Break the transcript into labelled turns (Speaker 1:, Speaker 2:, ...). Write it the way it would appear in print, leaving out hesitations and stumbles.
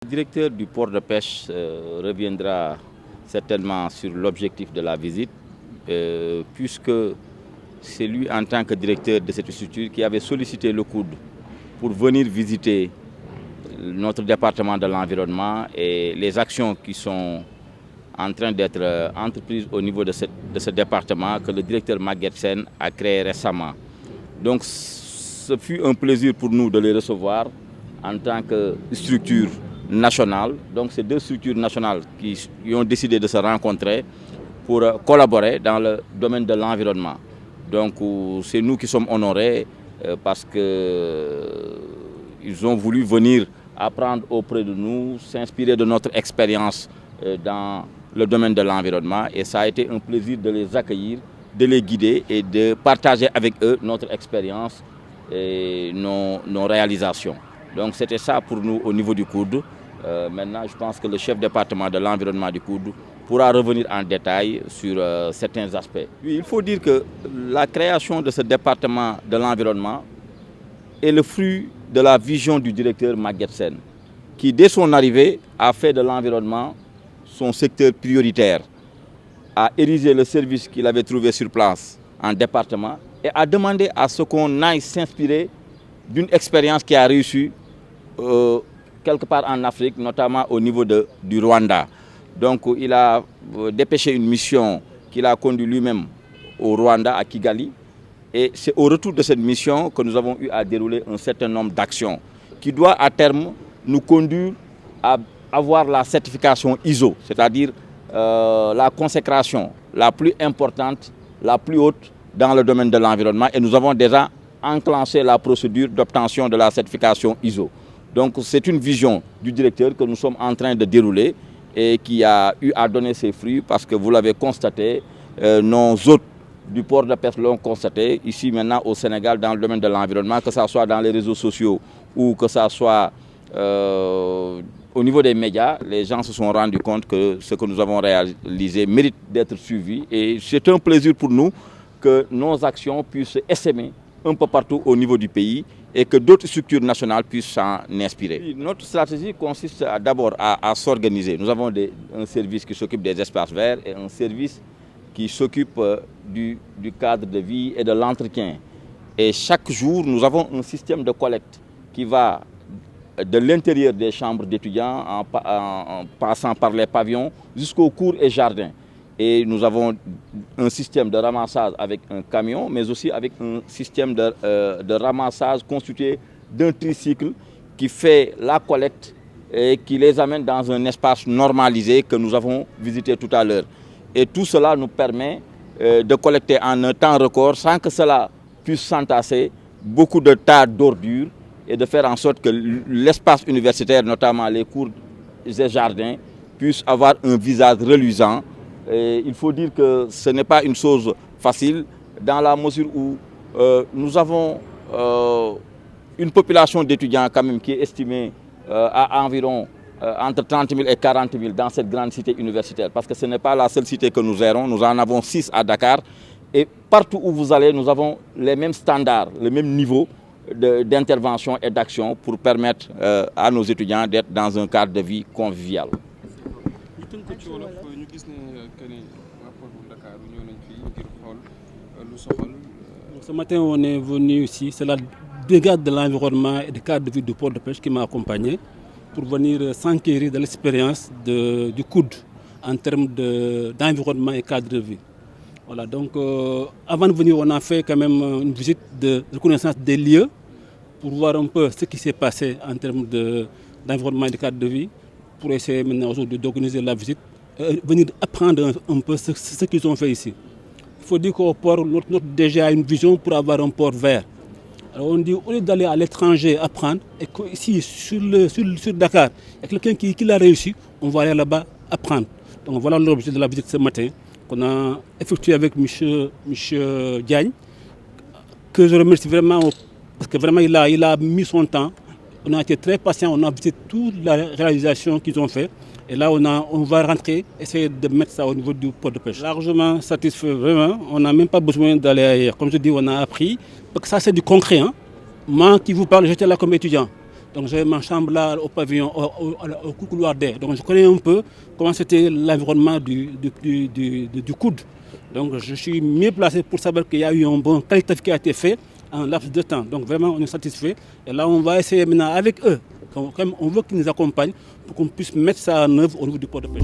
Speaker 1: directeur du port de pêche reviendra certainement sur l'objectif de la visite, puisque c'est lui en tant que directeur de cette structure qui avait sollicité le COUD pour venir visiter notre département de l'environnement et les actions qui sont en train d'être entreprises au niveau de ce département que le directeur Maguette Sène a créé récemment. Donc ce fut un plaisir pour nous de les recevoir en tant que structure nationale. Donc c'est deux structures nationales qui ont décidé de se rencontrer pour collaborer dans le domaine de l'environnement. Donc c'est nous qui sommes honorés parce qu'ils ont voulu venir apprendre auprès de nous, s'inspirer de notre expérience dans le domaine de l'environnement. Et ça a été un plaisir de les accueillir, de les guider et de partager avec eux notre expérience et nos réalisations. Donc c'était ça pour nous au niveau du COUD. Maintenant, je pense que le chef département de l'environnement du COUD pourra revenir en détail sur certains aspects. Oui, il faut dire que la création de ce département de l'environnement est le fruit de la vision du directeur Maguette Sène, qui dès son arrivée a fait de l'environnement son secteur prioritaire, a érigé le service qu'il avait trouvé sur place en département et a demandé à ce qu'on aille s'inspirer d'une expérience qui a réussi quelque part en Afrique, notamment au niveau du Rwanda. Donc il a dépêché une mission qu'il a conduite lui-même au Rwanda, à Kigali. Et c'est au retour de cette mission que nous avons eu à dérouler un certain nombre d'actions qui doit à terme nous conduire à avoir la certification ISO, c'est-à-dire la consécration la plus importante, la plus haute dans le domaine de l'environnement. Et nous avons déjà enclenché la procédure d'obtention de la certification ISO. Donc c'est une vision du directeur que nous sommes en train de dérouler et qui a eu à donner ses fruits parce que vous l'avez constaté, nos hôtes du port de pêche l'ont constaté, ici maintenant au Sénégal dans le domaine de l'environnement, que ce soit dans les réseaux sociaux ou que ce soit au niveau des médias, les gens se sont rendus compte que ce que nous avons réalisé mérite d'être suivi. Et c'est un plaisir pour nous que nos actions puissent essaimer un peu partout au niveau du pays et que d'autres structures nationales puissent s'en inspirer. Notre stratégie consiste d'abord à s'organiser. Nous avons un service qui s'occupe des espaces verts et un service qui s'occupe du cadre de vie et de l'entretien. Et chaque jour, nous avons un système de collecte qui va de l'intérieur des chambres d'étudiants en passant par les pavillons jusqu'aux cours et jardins. Et nous avons un système de ramassage avec un camion, mais aussi avec un système de ramassage constitué d'un tricycle qui fait la collecte et qui les amène dans un espace normalisé que nous avons visité tout à l'heure. Et tout cela nous permet de collecter en un temps record sans que cela puisse s'entasser beaucoup de tas d'ordures et de faire en sorte que l'espace universitaire, notamment les cours et jardins, puisse avoir un visage reluisant. Et il faut dire que ce n'est pas une chose facile dans la mesure où nous avons une population d'étudiants quand même qui est estimée à environ entre 30 000 et 40 000 dans cette grande cité universitaire. Parce que ce n'est pas la seule cité que nous gérons, nous en avons 6 à Dakar. Et partout où vous allez, nous avons les mêmes standards, le même niveau d'intervention et d'action pour permettre à nos étudiants d'être dans un cadre de vie convivial.
Speaker 2: Ce matin, on est venu ici, c'est la brigade de l'environnement et du cadre de vie du port de pêche qui m'a accompagné pour venir s'enquérir de l'expérience du COUD en termes d'environnement et cadre de vie. Voilà, donc avant de venir, on a fait quand même une visite de reconnaissance des lieux pour voir un peu ce qui s'est passé en termes d'environnement et de cadre de vie, pour essayer maintenant aujourd'hui d'organiser la visite, venir apprendre un peu ce qu'ils ont fait ici. Il faut dire qu'au port, notre DG a une vision pour avoir un port vert. Alors on dit, au lieu d'aller à l'étranger apprendre, et ici sur Dakar, il y a quelqu'un qui l'a réussi, on va aller là-bas apprendre. Donc voilà l'objet de la visite ce matin qu'on a effectué avec M. Diagne, que je remercie vraiment parce que vraiment il a mis son temps. On a été très patient, on a visité toute la réalisation qu'ils ont fait. Et là, on va rentrer, essayer de mettre ça au niveau du port de pêche. Largement satisfait, vraiment. On n'a même pas besoin d'aller ailleurs. Comme je dis, on a appris. Parce que ça, c'est du concret. Hein. Moi qui vous parle, j'étais là comme étudiant. Donc j'avais ma chambre là au pavillon, au couloir d'air. Donc je connais un peu comment c'était l'environnement du coude. Donc je suis mieux placé pour savoir qu'il y a eu un bon qualitatif qui a été fait en laps de temps. Donc vraiment on est satisfait. Et là on va essayer maintenant avec eux, comme on veut qu'ils nous accompagnent pour qu'on puisse mettre ça en œuvre au niveau du port de pêche.